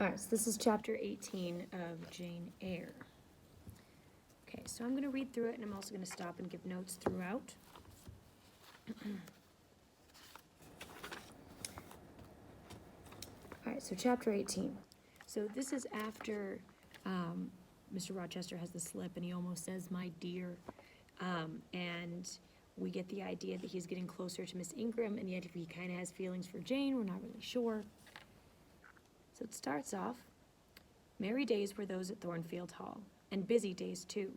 All right, so this is chapter 18 of Jane Eyre. Okay, so I'm going to read through it, and I'm also going to stop and give notes throughout. All right, so chapter 18. So this is after Mr. Rochester has the slip, and he almost says, "My dear," and we get the idea that he's getting closer to Miss Ingram, and yet he kind of has feelings for Jane. We're not really sure. So it starts off, "Merry days were those at Thornfield Hall, and busy days too.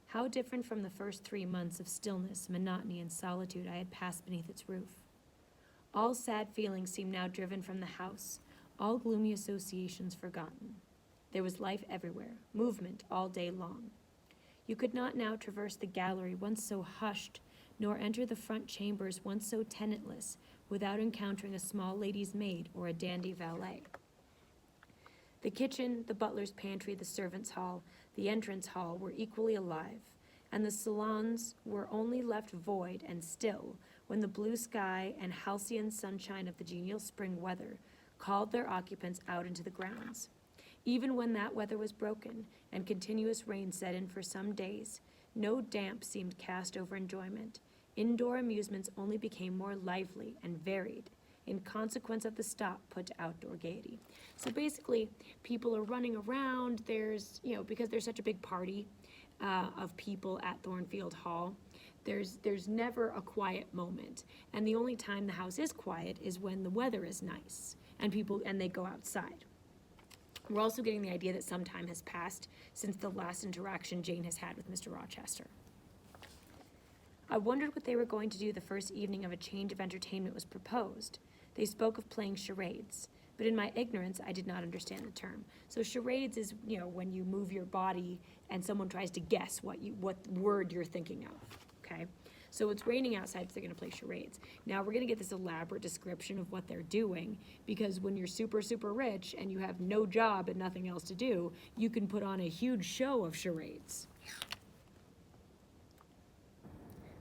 How different from the first 3 months of stillness, monotony, and solitude I had passed beneath its roof. All sad feelings seemed now driven from the house, all gloomy associations forgotten. There was life everywhere, movement all day long. You could not now traverse the gallery once so hushed, nor enter the front chambers once so tenantless, without encountering a small lady's maid or a dandy valet. The kitchen, the butler's pantry, the servants' hall, the entrance hall were equally alive, and the salons were only left void and still when the blue sky and halcyon sunshine of the genial spring weather called their occupants out into the grounds. Even when that weather was broken, and continuous rain set in for some days, no damp seemed cast over enjoyment. Indoor amusements only became more lively and varied, in consequence of the stop put to outdoor gaiety." So basically, people are running around. There's, because there's such a big party of people at Thornfield Hall, there's never a quiet moment. And the only time the house is quiet is when the weather is nice and they go outside. We're also getting the idea that some time has passed since the last interaction Jane has had with Mr. Rochester. "I wondered what they were going to do the first evening of a change of entertainment was proposed. They spoke of playing charades, but in my ignorance I did not understand the term." So charades is, when you move your body and someone tries to guess what word you're thinking of, okay? So it's raining outside, so they're going to play charades. Now we're going to get this elaborate description of what they're doing, because when you're super, super rich and you have no job and nothing else to do, you can put on a huge show of charades.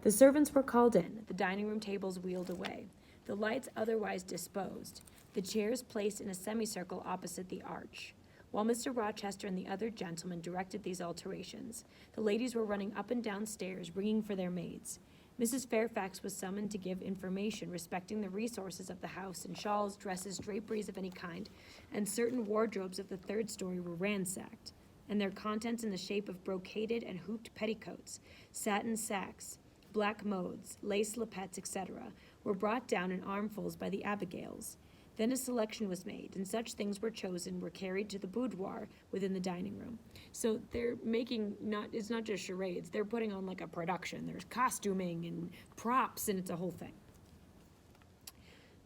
"The servants were called in, the dining room tables wheeled away, the lights otherwise disposed, the chairs placed in a semicircle opposite the arch. While Mr. Rochester and the other gentlemen directed these alterations, the ladies were running up and down stairs, ringing for their maids. Mrs. Fairfax was summoned to give information respecting the resources of the house, and shawls, dresses, draperies of any kind, and certain wardrobes of the third story were ransacked, and their contents in the shape of brocaded and hooped petticoats, satin sacques, black modes, lace lappets, etc., were brought down in armfuls by the Abigails. Then a selection was made, and such things were chosen, were carried to the boudoir within the dining room." So they're making, it's not just charades, they're putting on like a production. There's costuming and props, and it's a whole thing.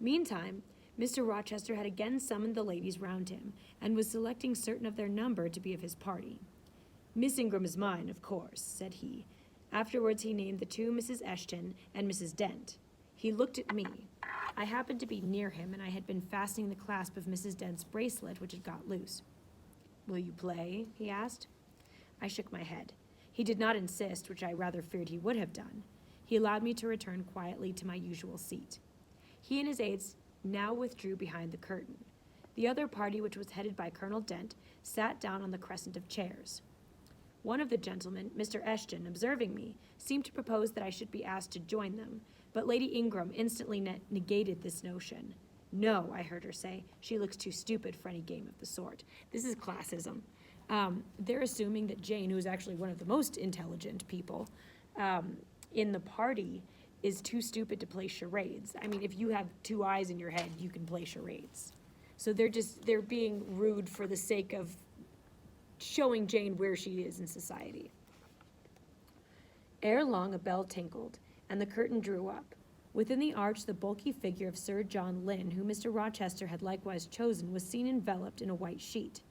"Meantime, Mr. Rochester had again summoned the ladies round him, and was selecting certain of their number to be of his party. 'Miss Ingram is mine, of course,' said he. Afterwards he named the two Mrs. Eshton and Mrs. Dent. He looked at me. I happened to be near him, and I had been fastening the clasp of Mrs. Dent's bracelet, which had got loose. 'Will you play?' he asked. I shook my head. He did not insist, which I rather feared he would have done. He allowed me to return quietly to my usual seat. He and his aides now withdrew behind the curtain. The other party, which was headed by Colonel Dent, sat down on the crescent of chairs. One of the gentlemen, Mr. Eshton, observing me, seemed to propose that I should be asked to join them, but Lady Ingram instantly negated this notion. 'No,' I heard her say, 'she looks too stupid for any game of the sort.'" This is classism. They're assuming that Jane, who is actually one of the most intelligent people in the party, is too stupid to play charades. I mean, if you have two eyes in your head, you can play charades. So they're being rude for the sake of showing Jane where she is in society. Ere long a bell tinkled, and the curtain drew up. Within the arch the bulky figure of Sir John Lynn, whom Mr. Rochester had likewise chosen, was seen enveloped in a white sheet.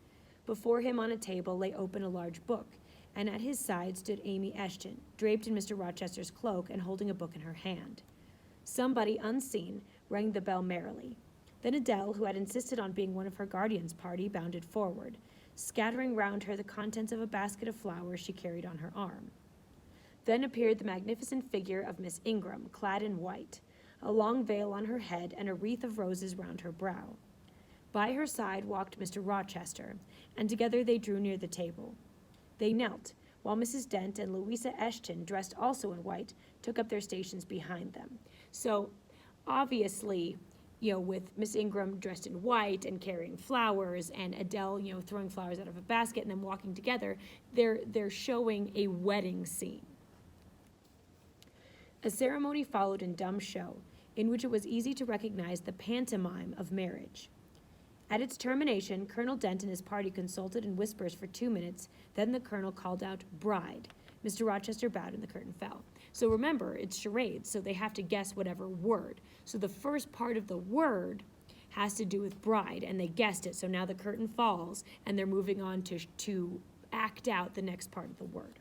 Before him on a table lay open a large book, and at his side stood Amy Eshton, draped in Mr. Rochester's cloak and holding a book in her hand. Somebody, unseen, rang the bell merrily. Then Adele, who had insisted on being one of her guardian's party, bounded forward, scattering round her the contents of a basket of flowers she carried on her arm. Then appeared the magnificent figure of Miss Ingram, clad in white, a long veil on her head and a wreath of roses round her brow. By her side walked Mr. Rochester, and together they drew near the table. They knelt, while Mrs. Dent and Louisa Eshton, dressed also in white, took up their stations behind them. So, obviously, with Miss Ingram dressed in white and carrying flowers, and Adele, throwing flowers out of a basket and them walking together, they're showing a wedding scene. A ceremony followed in dumb show, in which it was easy to recognize the pantomime of marriage. At its termination, Colonel Dent and his party consulted in whispers for 2 minutes, then the colonel called out, "Bride." Mr. Rochester bowed and the curtain fell. So remember, it's charades, so they have to guess whatever word. So the first part of the word has to do with bride, and they guessed it, so now the curtain falls, and they're moving on to act out the next part of the word.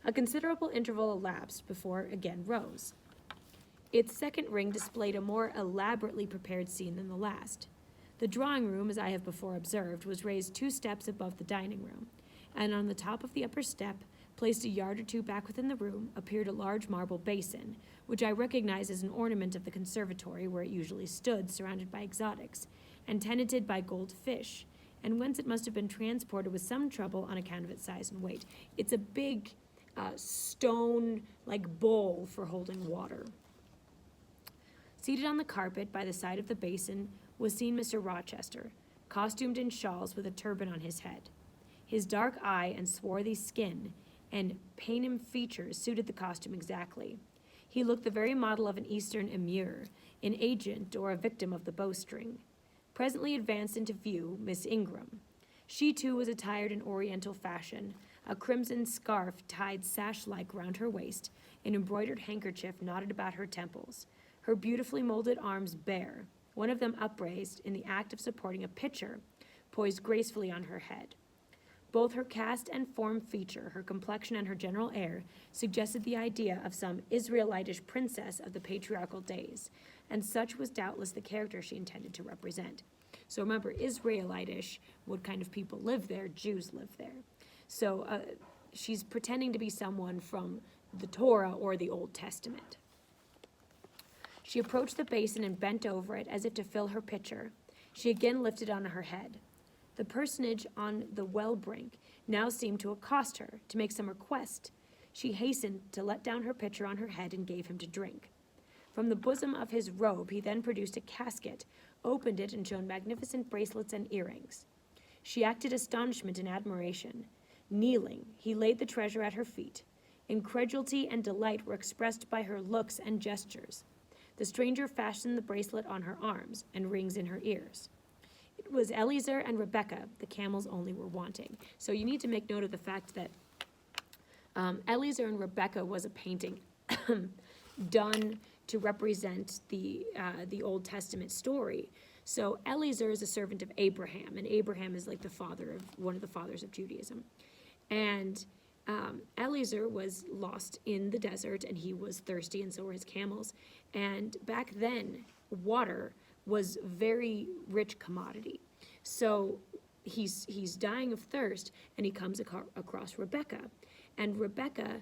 A considerable interval elapsed before again rose. Its second ring displayed a more elaborately prepared scene than the last. The drawing room, as I have before observed, was raised 2 steps above the dining room, and on the top of the upper step, placed a yard or 2 back within the room, appeared a large marble basin, which I recognize as an ornament of the conservatory where it usually stood, surrounded by exotics, and tenanted by gold fish, and whence it must have been transported with some trouble on account of its size and weight. It's a big stone, bowl for holding water. Seated on the carpet by the side of the basin was seen Mr. Rochester, costumed in shawls with a turban on his head. His dark eye and swarthy skin and Paynim features suited the costume exactly. He looked the very model of an Eastern emir, an agent or a victim of the bowstring. Presently advanced into view Miss Ingram. She too was attired in Oriental fashion, a crimson scarf tied sash-like round her waist, an embroidered handkerchief knotted about her temples, her beautifully molded arms bare, one of them upraised in the act of supporting a pitcher, poised gracefully on her head. Both her cast and form feature, her complexion and her general air, suggested the idea of some Israelitish princess of the patriarchal days, and such was doubtless the character she intended to represent. So remember, Israelitish, what kind of people live there? Jews live there. So she's pretending to be someone from the Torah or the Old Testament. She approached the basin and bent over it as if to fill her pitcher. She again lifted on her head. The personage on the well brink now seemed to accost her, to make some request. She hastened to let down her pitcher on her head and gave him to drink. From the bosom of his robe he then produced a casket, opened it, and showed magnificent bracelets and earrings. She acted astonishment and admiration. Kneeling, he laid the treasure at her feet. Incredulity and delight were expressed by her looks and gestures. The stranger fastened the bracelet on her arms and rings in her ears. It was Eliezer and Rebecca, the camels only were wanting. So you need to make note of the fact that Eliezer and Rebecca was a painting done to represent the Old Testament story. So Eliezer is a servant of Abraham, and Abraham is like one of the fathers of Judaism. And Eliezer was lost in the desert, and he was thirsty, and so were his camels. And back then, water was very rich commodity. So he's dying of thirst, and he comes across Rebecca. And Rebecca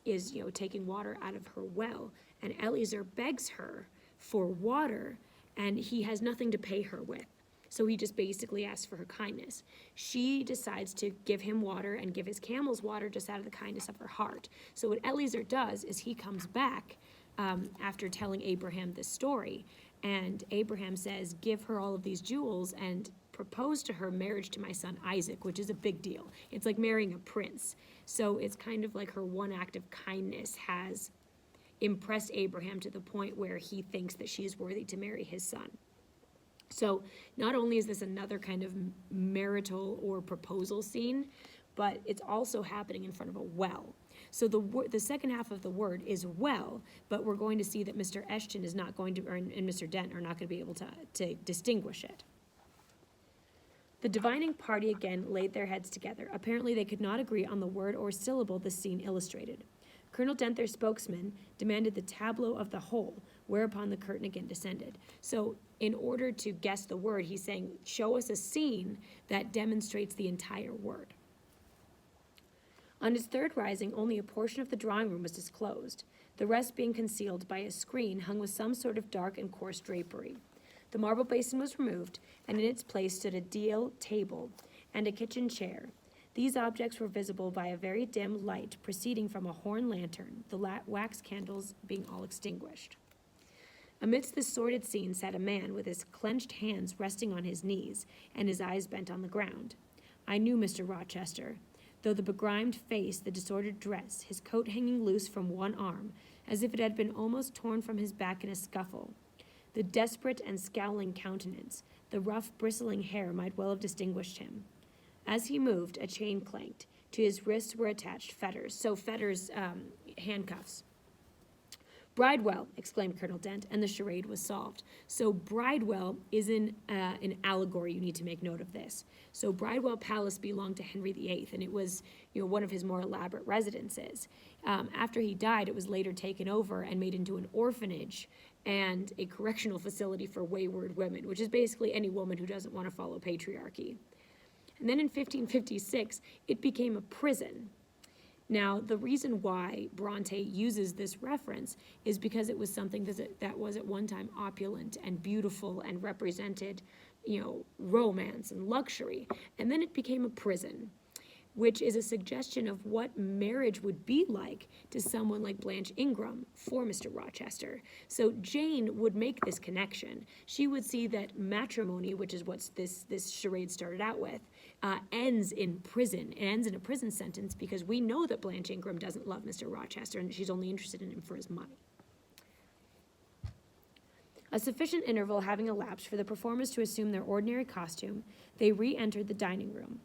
is taking water out of her well, and Eliezer begs her for water, and he has nothing to pay her with. So he just basically asks for her kindness. She decides to give him water and give his camels water just out of the kindness of her heart. So what Eliezer does is he comes back after telling Abraham this story, and Abraham says, give her all of these jewels and propose to her marriage to my son Isaac, which is a big deal. It's like marrying a prince. So it's kind of like her one act of kindness has impressed Abraham to the point where he thinks that she is worthy to marry his son. So not only is this another kind of marital or proposal scene, but it's also happening in front of a well. So the second half of the word is well, but we're going to see that Mr. Eshton is not going to, and Mr. Dent are not going to be able to distinguish it. The divining party again laid their heads together. Apparently they could not agree on the word or syllable the scene illustrated. Colonel Dent, their spokesman, demanded the tableau of the whole, whereupon the curtain again descended. So in order to guess the word, he's saying, show us a scene that demonstrates the entire word. On its third rising, only a portion of the drawing room was disclosed, the rest being concealed by a screen hung with some sort of dark and coarse drapery. The marble basin was removed, and in its place stood a deal table and a kitchen chair. These objects were visible by a very dim light proceeding from a horn lantern, the wax candles being all extinguished. Amidst this sordid scene sat a man with his clenched hands resting on his knees and his eyes bent on the ground. I knew Mr. Rochester, though the begrimed face, the disordered dress, his coat hanging loose from one arm, as if it had been almost torn from his back in a scuffle. The desperate and scowling countenance, the rough, bristling hair might well have distinguished him. As he moved, a chain clanked. To his wrists were attached fetters, handcuffs. "Bridewell," exclaimed Colonel Dent, and the charade was solved. So Bridewell is an allegory. You need to make note of this. So Bridewell Palace belonged to Henry VIII, and it was, one of his more elaborate residences. After he died, it was later taken over and made into an orphanage and a correctional facility for wayward women, which is basically any woman who doesn't want to follow patriarchy. And then in 1556, it became a prison. Now, the reason why Bronte uses this reference is because it was something that was at one time opulent and beautiful and represented, romance and luxury. And then it became a prison, which is a suggestion of what marriage would be like to someone like Blanche Ingram for Mr. Rochester. So Jane would make this connection. She would see that matrimony, which is what this charade started out with, ends in prison. It ends in a prison sentence because we know that Blanche Ingram doesn't love Mr. Rochester and she's only interested in him for his money. A sufficient interval having elapsed for the performers to assume their ordinary costume, they re-entered the dining room.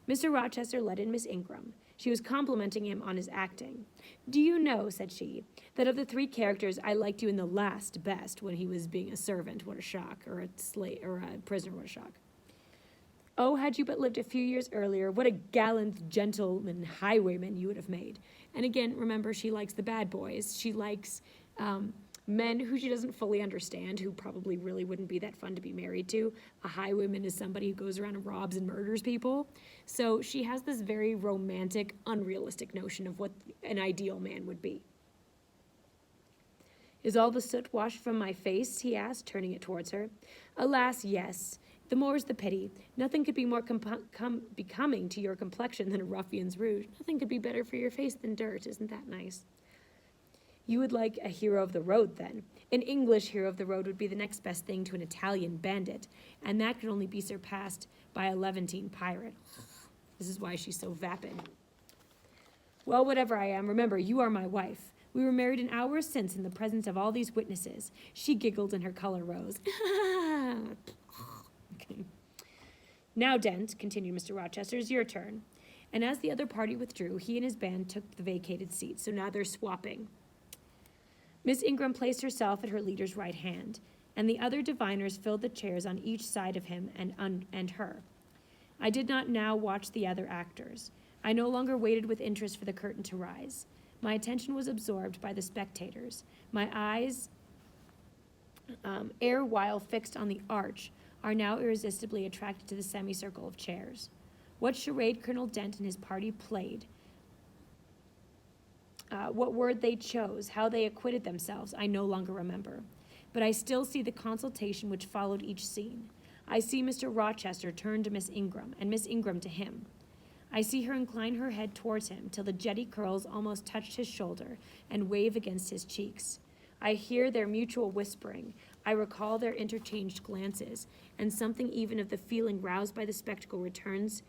Mr. Rochester led in Miss Ingram. She was complimenting him on his acting. "Do you know," said she, "that of the three characters, I liked you in the last best when he was being a servant, what a shock, or a slave, or a prisoner, what a shock. Oh, had you but lived a few years earlier, what a gallant gentleman highwayman you would have made." And again, remember, she likes the bad boys. She likes men who she doesn't fully understand, who probably really wouldn't be that fun to be married to. A highwayman is somebody who goes around and robs and murders people. So she has this very romantic, unrealistic notion of what an ideal man would be. "Is all the soot washed from my face?" he asked, turning it towards her. "Alas, yes. The more's the pity. Nothing could be more becoming to your complexion than a ruffian's rouge. Nothing could be better for your face than dirt. Isn't that nice?" "You would like a hero of the road, then? An English hero of the road would be the next best thing to an Italian bandit, and that could only be surpassed by a Levantine pirate." This is why she's so vapid. "Well, whatever I am, remember, you are my wife. We were married an hour since in the presence of all these witnesses." She giggled and her color rose. Okay. "Now, Dent," continued Mr. Rochester, "it's your turn." And as the other party withdrew, he and his band took the vacated seats. So now they're swapping. Miss Ingram placed herself at her leader's right hand, and the other diviners filled the chairs on each side of him and her. I did not now watch the other actors. I no longer waited with interest for the curtain to rise. My attention was absorbed by the spectators. My eyes, erewhile fixed on the arch, are now irresistibly attracted to the semicircle of chairs. What charade Colonel Dent and his party played, what word they chose, how they acquitted themselves, I no longer remember. But I still see the consultation which followed each scene. I see Mr. Rochester turn to Miss Ingram, and Miss Ingram to him. I see her incline her head towards him till the jetty curls almost touched his shoulder and wave against his cheeks. I hear their mutual whispering. I recall their interchanged glances, and something even of the feeling roused by the spectacle returns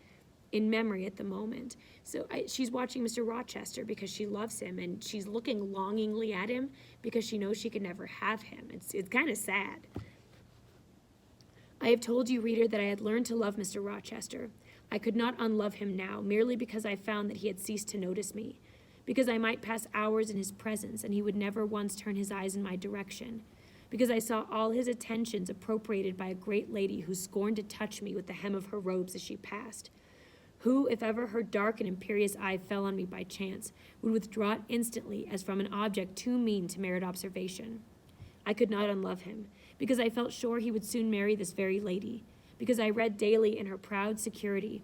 in memory at the moment. So she's watching Mr. Rochester because she loves him, and she's looking longingly at him because she knows she can never have him. It's kind of sad. I have told you, reader, that I had learned to love Mr. Rochester. I could not unlove him now, merely because I found that he had ceased to notice me, because I might pass hours in his presence and he would never once turn his eyes in my direction, because I saw all his attentions appropriated by a great lady who scorned to touch me with the hem of her robes as she passed, who, if ever her dark and imperious eye fell on me by chance, would withdraw it instantly as from an object too mean to merit observation. I could not unlove him, because I felt sure he would soon marry this very lady, because I read daily in her proud security,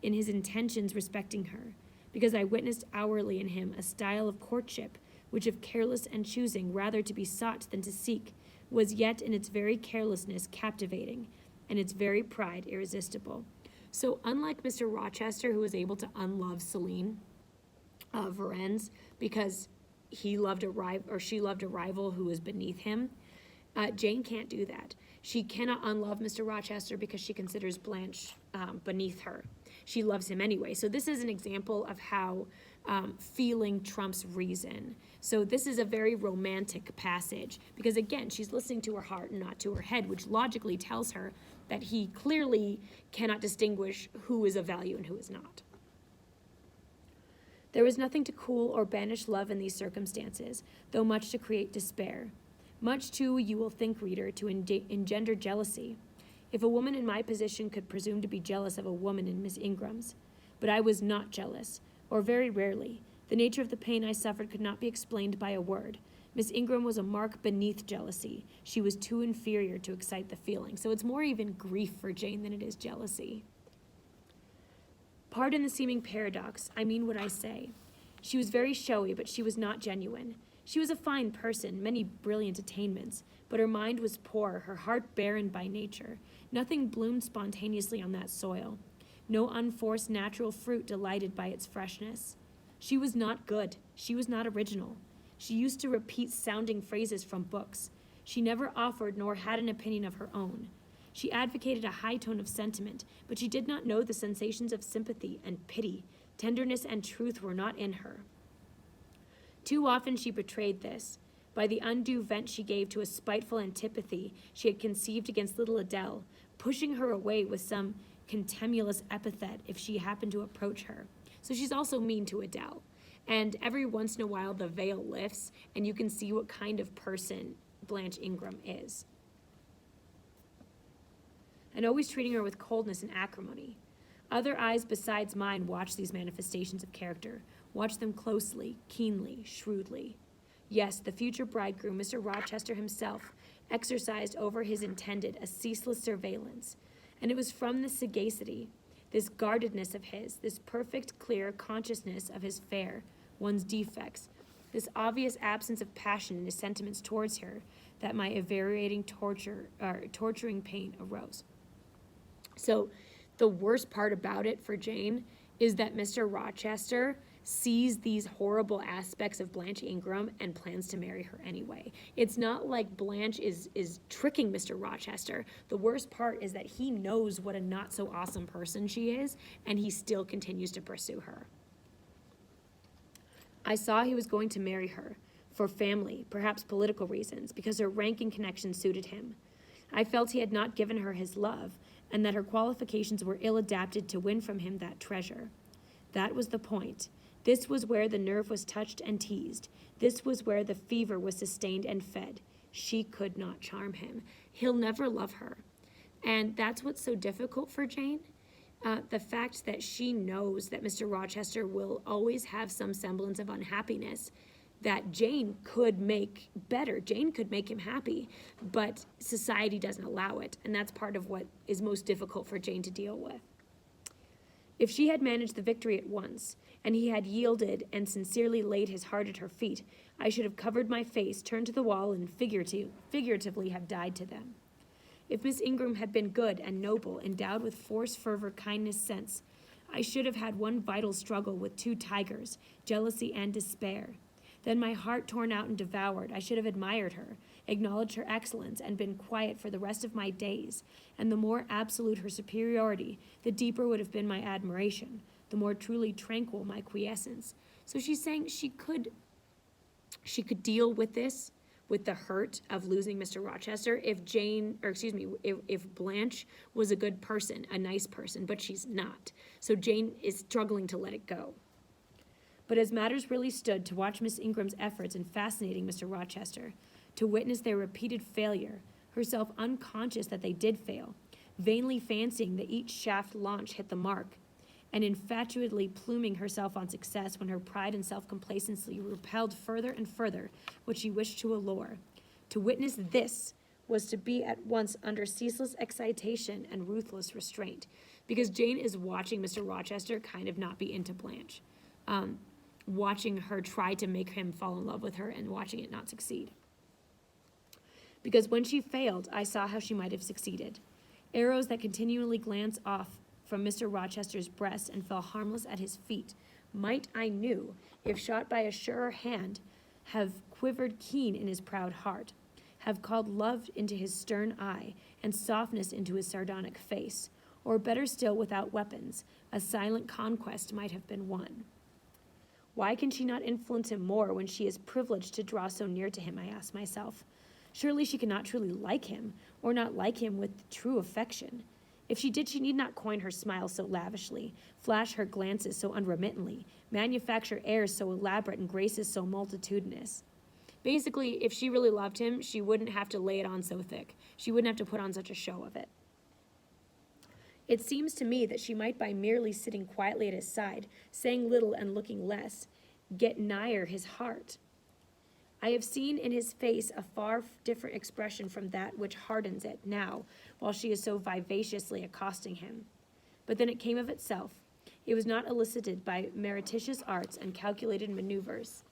in his intentions respecting her, because I witnessed hourly in him a style of courtship, which if careless and choosing rather to be sought than to seek, was yet in its very carelessness captivating, and its very pride irresistible. So unlike Mr. Rochester, who was able to unlove Celine Varennes because he loved a rival, or she loved a rival who was beneath him, Jane can't do that. She cannot unlove Mr. Rochester because she considers Blanche beneath her. She loves him anyway. So this is an example of how feeling trumps reason. So this is a very romantic passage because, again, she's listening to her heart and not to her head, which logically tells her that he clearly cannot distinguish who is of value and who is not. There was nothing to cool or banish love in these circumstances, though much to create despair. Much, too, you will think, reader, to engender jealousy. If a woman in my position could presume to be jealous of a woman in Miss Ingram's. But I was not jealous, or very rarely. The nature of the pain I suffered could not be explained by a word. Miss Ingram was a mark beneath jealousy. She was too inferior to excite the feeling. So it's more even grief for Jane than it is jealousy. Pardon the seeming paradox. I mean what I say. She was very showy, but she was not genuine. She was a fine person, many brilliant attainments, but her mind was poor, her heart barren by nature. Nothing bloomed spontaneously on that soil. No unforced natural fruit delighted by its freshness. She was not good. She was not original. She used to repeat sounding phrases from books. She never offered nor had an opinion of her own. She advocated a high tone of sentiment, but she did not know the sensations of sympathy and pity. Tenderness and truth were not in her. Too often she betrayed this. By the undue vent she gave to a spiteful antipathy she had conceived against little Adele, pushing her away with some contumelious epithet if she happened to approach her. So she's also mean to Adele. And every once in a while the veil lifts and you can see what kind of person Blanche Ingram is. And always treating her with coldness and acrimony. Other eyes besides mine watch these manifestations of character, watch them closely, keenly, shrewdly. Yes, the future bridegroom, Mr. Rochester himself, exercised over his intended a ceaseless surveillance, and it was from this sagacity, this guardedness of his, this perfect, clear consciousness of his fair one's defects, this obvious absence of passion in his sentiments towards her, that my evariating torturing pain arose. So the worst part about it for Jane is that Mr. Rochester sees these horrible aspects of Blanche Ingram and plans to marry her anyway. It's not like Blanche is tricking Mr. Rochester. The worst part is that he knows what a not so awesome person she is, and he still continues to pursue her. I saw he was going to marry her, for family, perhaps political reasons, because her rank and connection suited him. I felt he had not given her his love, and that her qualifications were ill-adapted to win from him that treasure. That was the point. This was where the nerve was touched and teased. This was where the fever was sustained and fed. She could not charm him. He'll never love her. And that's what's so difficult for Jane. The fact that she knows that Mr. Rochester will always have some semblance of unhappiness that Jane could make better. Jane could make him happy, but society doesn't allow it, and that's part of what is most difficult for Jane to deal with. If she had managed the victory at once, and he had yielded and sincerely laid his heart at her feet, I should have covered my face, turned to the wall, and figuratively have died to them. If Miss Ingram had been good and noble, endowed with force, fervor, kindness, sense, I should have had one vital struggle with two tigers, jealousy and despair. Then my heart torn out and devoured, I should have admired her, acknowledged her excellence, and been quiet for the rest of my days. And the more absolute her superiority, the deeper would have been my admiration, the more truly tranquil my quiescence. So she's saying she could deal with this, with the hurt of losing Mr. Rochester, if Blanche was a good person, a nice person, but she's not. So Jane is struggling to let it go. But as matters really stood, to watch Miss Ingram's efforts in fascinating Mr. Rochester, to witness their repeated failure, herself unconscious that they did fail, vainly fancying that each shaft launched hit the mark, and infatuatedly pluming herself on success when her pride and self-complacency repelled further and further what she wished to allure. To witness this was to be at once under ceaseless excitation and ruthless restraint, because Jane is watching Mr. Rochester kind of not be into Blanche, watching her try to make him fall in love with her and watching it not succeed. because when she failed, I saw how she might have succeeded. Arrows that continually glanced off from Mr. Rochester's breast and fell harmless at his feet might, I knew, if shot by a surer hand, have quivered keen in his proud heart, have called love into his stern eye, and softness into his sardonic face, or better still, without weapons, a silent conquest might have been won. Why can she not influence him more when she is privileged to draw so near to him, I ask myself. Surely she cannot truly like him, or not like him with true affection. If she did, she need not coin her smiles so lavishly, flash her glances so unremittingly, manufacture airs so elaborate and graces so multitudinous. Basically, if she really loved him, she wouldn't have to lay it on so thick. She wouldn't have to put on such a show of it. It seems to me that she might, by merely sitting quietly at his side, saying little and looking less, get nigher his heart. I have seen in his face a far different expression from that which hardens it now, while she is so vivaciously accosting him. But then it came of itself. It was not elicited by meretricious arts and calculated maneuvers.